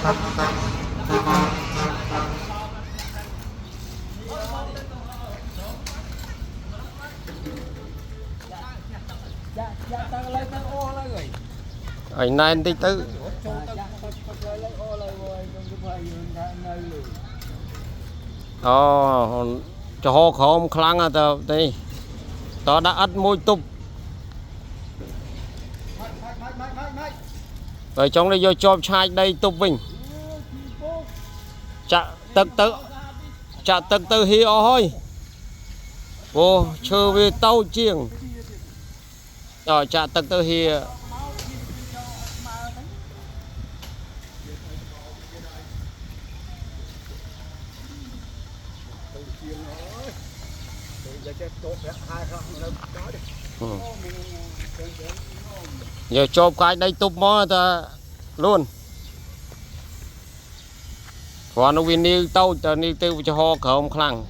Anh này tí tư cho họ không khăn à tao đã ăn môi tục ở trong đây vô cho chai đây tục mình chạ tật tự hi ôi ô chơi về tàu chiêng rồi chạ tật tự hi giờ cho cái đây tục mó ta luôn còn nó viên đi tàu cho đi tiêu cho họ không khăn